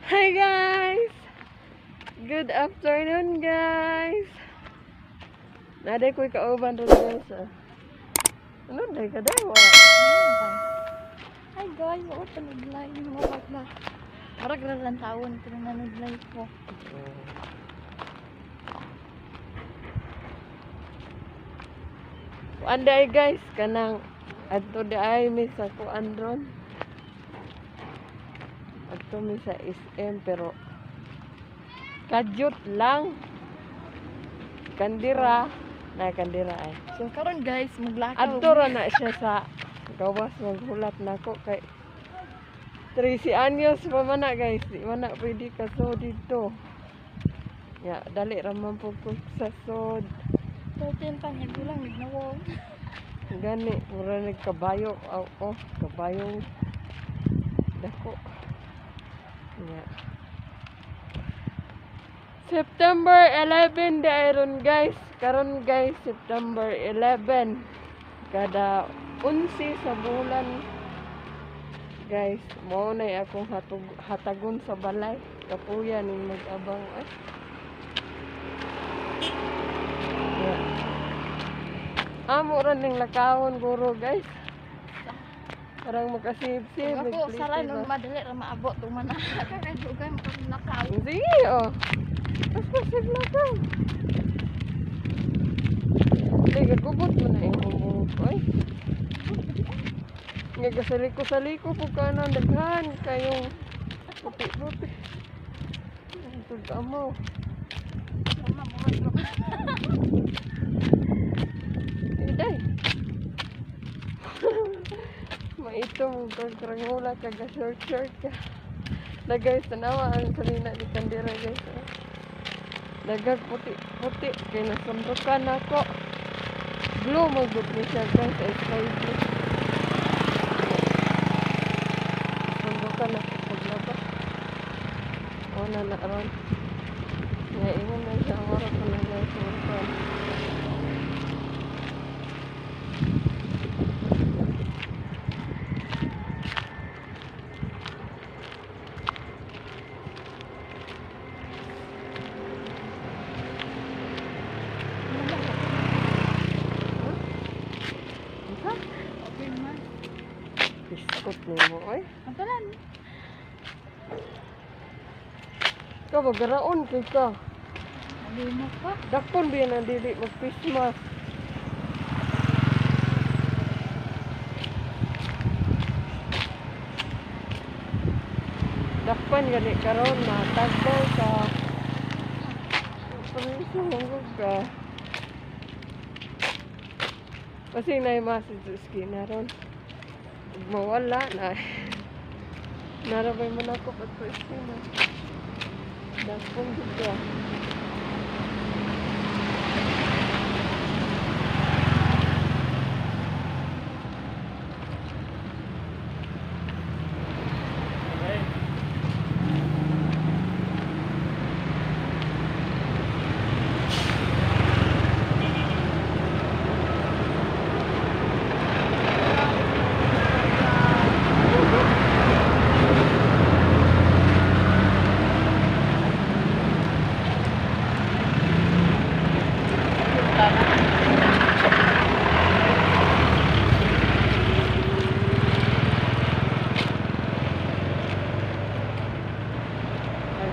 Hi guys! Good afternoon guys! Naday ko'y kauban rin guys. Ano day ka daw? Hi guys, ako panudlay mo bakla. Marag lang taon ko na nanudlay ko. Anday guys, kanang adto di ay mi sa kuan ron. Adto mi sa SM pero kadyot lang. Kandira, na kandira ay. So karon guys, maglakaw. Adto ra na siya sa gawas maghulat nako kay 13 anyos pa man na guys, di man na pwede ka so dito. Ya, dali ra man po ko sa sod. 13 pa niya gulang nagnawong. Gani, mura nagkabayo. Oh, kabayo. Dako. Ya. September 11 di iron guys. Karon guys, September 11. Kada 11 sa bulan. Guys, mao na akong hatagon sa balay. Kapuya ning mag-abang ay. Yeah. Amo ra ning lakawon guro guys. Parang makasip-sip. Ako sara nung madali ra maabot tong mana. Kaya dugay mo kang nakaw. Sige oh. Basta sigla ka. Sige, gubot mo na yung bubuk. Ay. Nga kasaliko-saliko po ka na daghan kayong puti-puti. Ang ka mo. Mama mo ro. Iday. Maito mo kagkrangula kaga-short ka. Na guys, tanawa ang kanina ni Kandira guys. Dagag puti-puti kay nasundukan ako. Blue mo gud ni siya guys, ay sky blue. Nasundukan ako paglabas. O na ron. Nga ingon na siya ang oras ko na guys. Okay man. Biskot ni mo ay. Antalan. Ikaw magaraon kay ka. Abi mo pa. Dakpon ba na dili mag-Christmas? Dakpan gani karon matagbo sa pangsunggog ka. Kasi na yung message skin na ron. Mawala na. Narabay mo na ako pag skin na. Dakpon ka.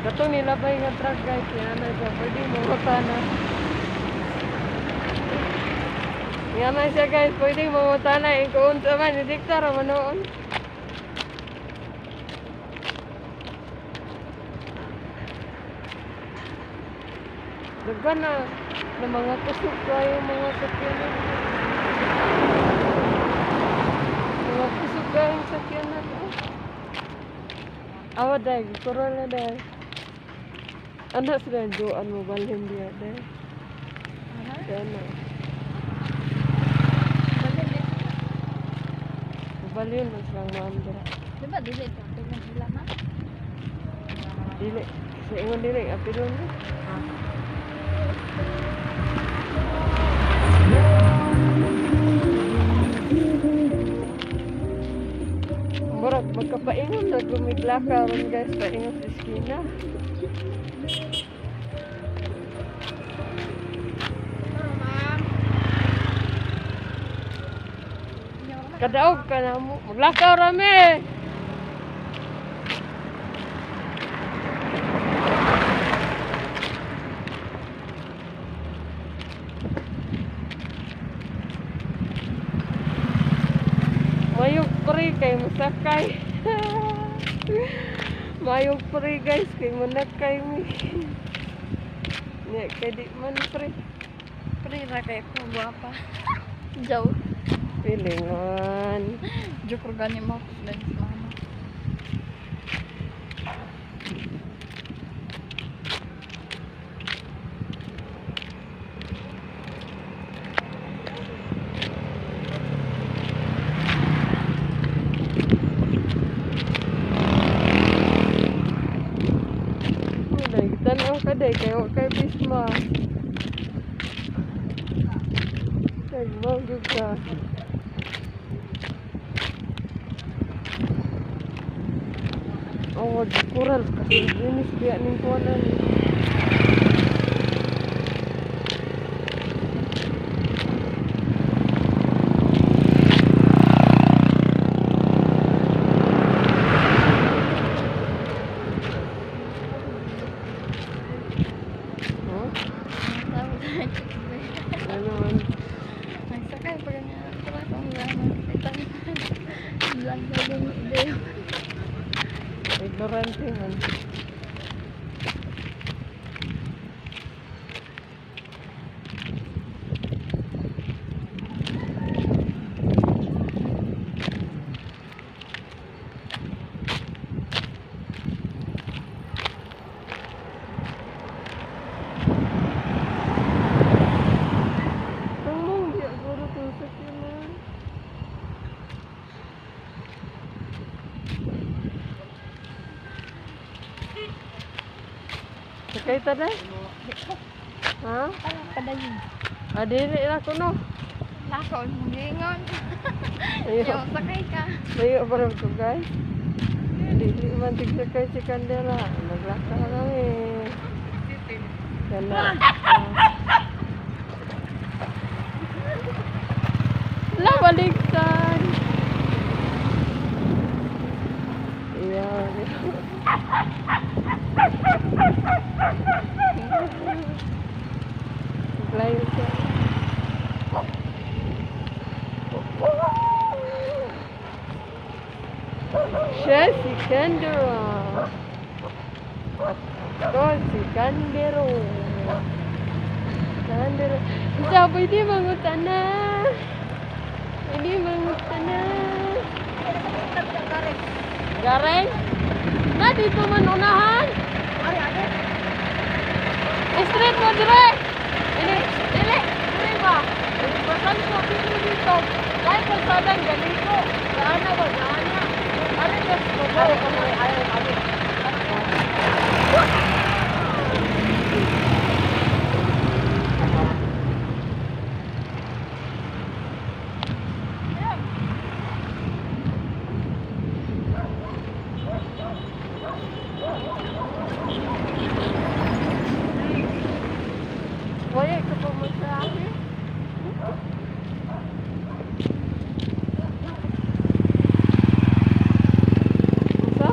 Kato nilabay nga truck guys, yan na siya, pwede mo matana. Yan na siya guys, pwede mo matana, ikuun sa man, diktar o manoon. Dagan na mga kusok kayo mga sakyanan. Mga kusok kayo sakyanan. Awa dahil, kurala dahil. Anak sila doan mo balhin dia deh. Dana. Balhin mo silang maandra. Diba dili to? Tingnan sila na. Dili. Sa ingon dili apilon ni. Murag magkapaingon na gumiglaka ron guys, paingon sa eskina. Kadaog ka na mo. Maglakaw rami. Mayog pre kay musakay. Mayog pre guys kay manakay mi. Nya kay di man pre. Pre ra kay ko guwapa. Jaw. Pilingon. Joke gani mo dan mama. Uday tanaw ka day kay wa kay bisma. Kay mo gyud ka. Oh, di kural kasi linis biya ning kuwanan. Huh? Tawo tayo. Ano man? Nagsakay pa ganyan. Para kung laman. Ito. Lang galing ideo. Ignorante man. Tungmong di aguro kung sakinan. Sakay ta na? Ha? Padayon. Adili na ko no. Lakaw mo gingon. Ayaw. Yo, sakay ka. Layo pa rin ko guys. Dili man tigsakay si Candela. Naglaka na kami. Kana. La baligtad. Iya. Layo siya. Siya si Candela. Ito si Candero. Candero. Sabi di mangutan na. Hindi mangutan na. Gareng? Na dito man unahan. Street mo dire. Ini, dili. Dili ba? Basan ko dito. Dahil kalsadang ganito. Gaana ba? Gaana. Ano ka? Ayaw kami. Ayaw kami. Wala ka pa mo sa akin. Isa?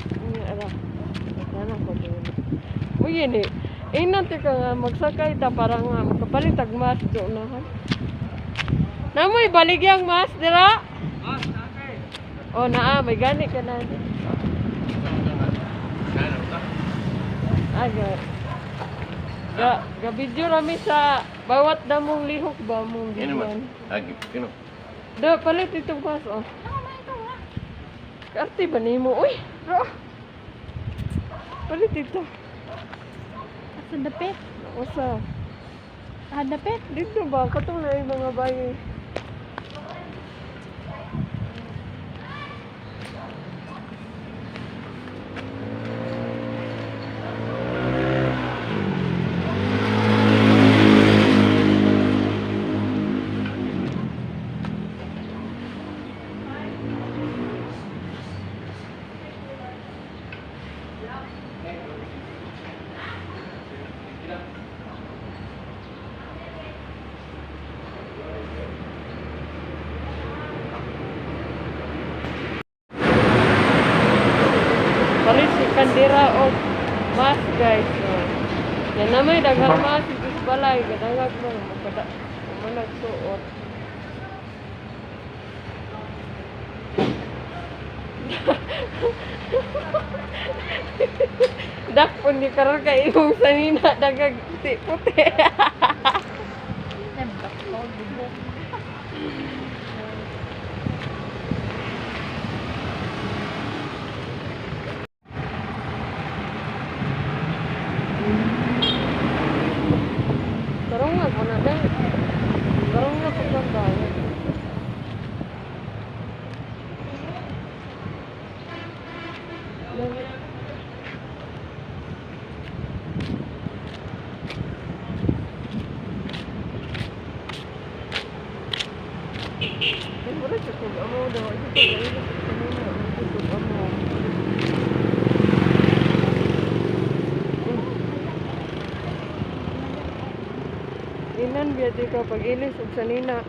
Ini ada. Sana ko din. Uy, ini. Inante ka nga magsakay ta para nga makapalit og mas do na ha. Namoy baligyang mas dira. Oh, naa may gani ka na. Aga. Ga video rami sa bawat damong lihok ba mong Ini man. giyan. Lagi, kino? Da palit itong mas oh. Karte ba nimo? Uy, bro. Palit ito. Sa dapit. Usa. Ah, dapit. Dito ba katong na yung mga bayi? pera o mas guys. Yan na may daghang mas is balay kadangag mo kada mo nagsuot. Dak pun di karon kay imong sanina dagag puti. Nembak ko bubok. Karong nga ko na dai. Karong nga pagbandayan. Siguro cukup amo daw ito kanina cukup amo. Inan biya di ka pag-ilis ug sanina.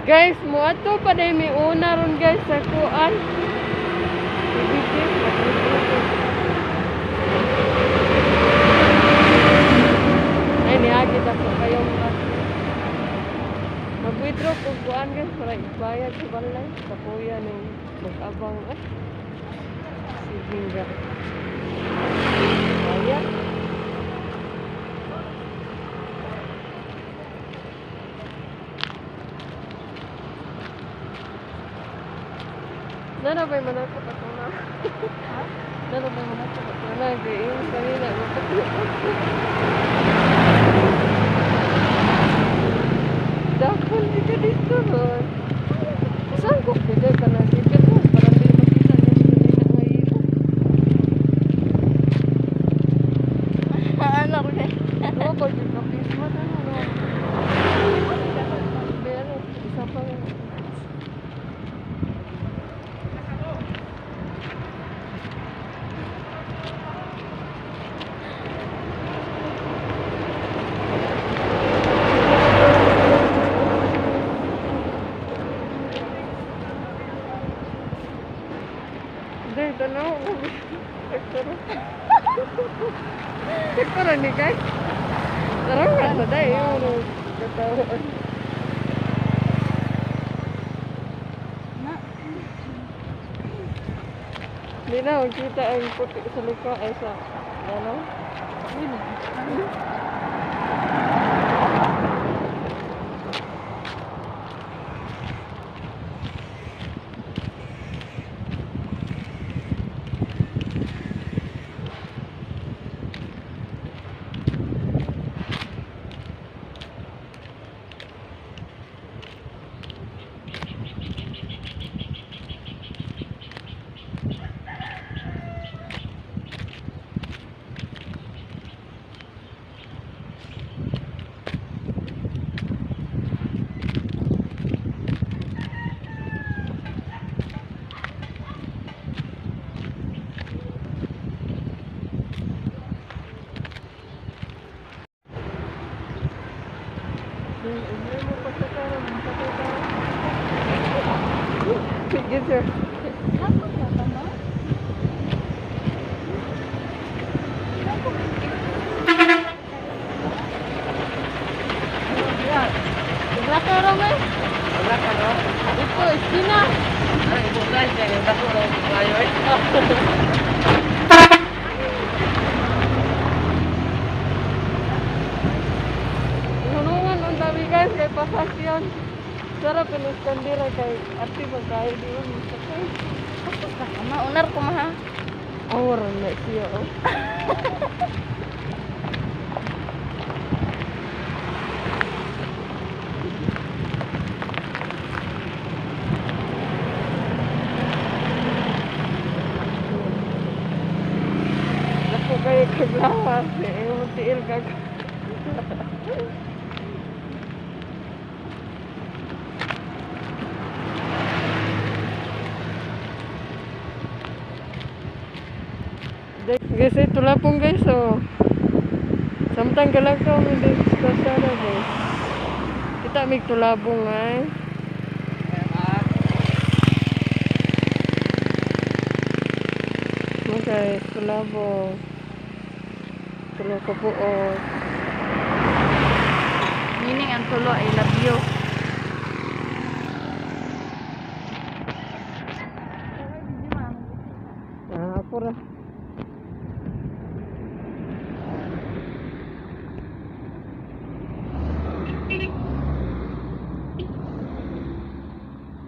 Guys, mo ato pa day may una ron guys sa kuan. Ay, niagit ako kayong mag-withdraw ko kuan guys para ibayad sa balay. Sa kuya ng mag-abang sige nga. Bayad. Nana ba yung manakot ako na? Ha? Nana ba yung manakot ako na? Kaya yung kanina, mapatulog ako. Dapon, di ka dito ron. Saan ko pwede ka na dito ron? Para di makita niya sa kanina ngayon. Ano ko na? Ano ba yung kapismat? Ano no? Pero, isa pa lang. Dahil tanaw ko. Sektor. Sektor ni guys. Tarang nga sa dahil yung katawan. Na. Hindi na makita ang puti sa likha ay sa ano? Ini. Sige sir. Ako ba tama? Wala ka rin eh. Wala ka rin? Ito, estina. Ay, ito guys, kaya ako rin kayo eh. Hunungan ang dami guys, kay pasasyon. Sarap yung iskandira kay ati magkayo di mo sakay. Tama, unar ko maha. Awaran na siya oh. Ako kayo kaglawas eh, yung tiil kag. Guys, ito lapong guys, oh. Samtang galagaw mo din sa sana guys. Kita may tulabong ay. Mo guys, tulabong. Tulo ko po, oh. Meaning ang tulo ay love you. Ako ra.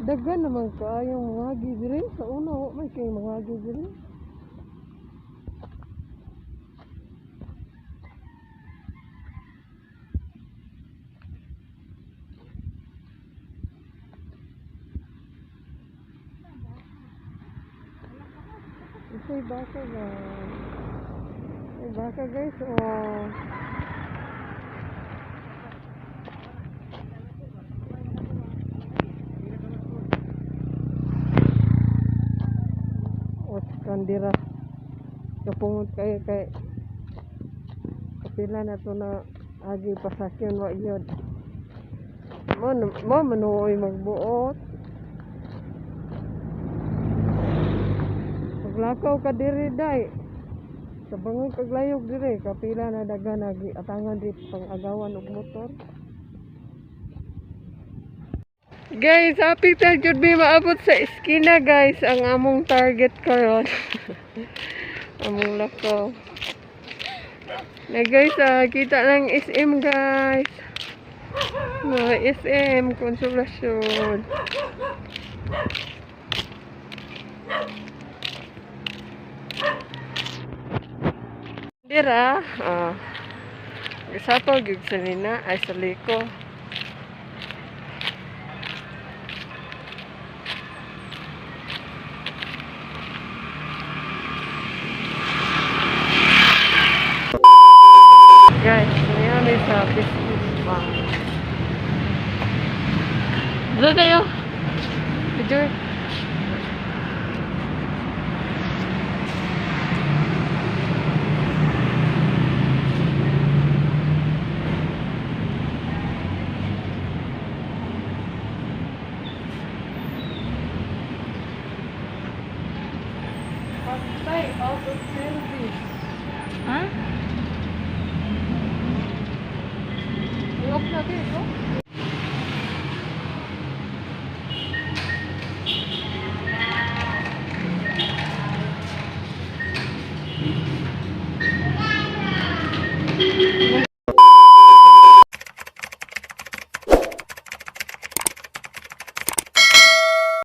Dagan naman kaayong mga gidiri. Sa una, may kayo mga gidiri. Isa'y baka guys. Ay baka guys, oh. Kandira kapungot kayo kay kapila na to na agi pasakyan wa yun mo manuoy magbuot paglakaw ka diri day kabangon kaglayog diri kapila na dagan agi atangan di pang agawan og motor. Guys, happy ta jud mi maabot sa eskina guys ang among target karon. Among lakaw. Na guys, kita ng SM guys. Na SM Konsolasyon. Dira, isa to gig sa nina ay sa liko. Guys, nangyari sa business bank. Doon tayo. Picture. Pantay out of service. Ha? I-off natin ito.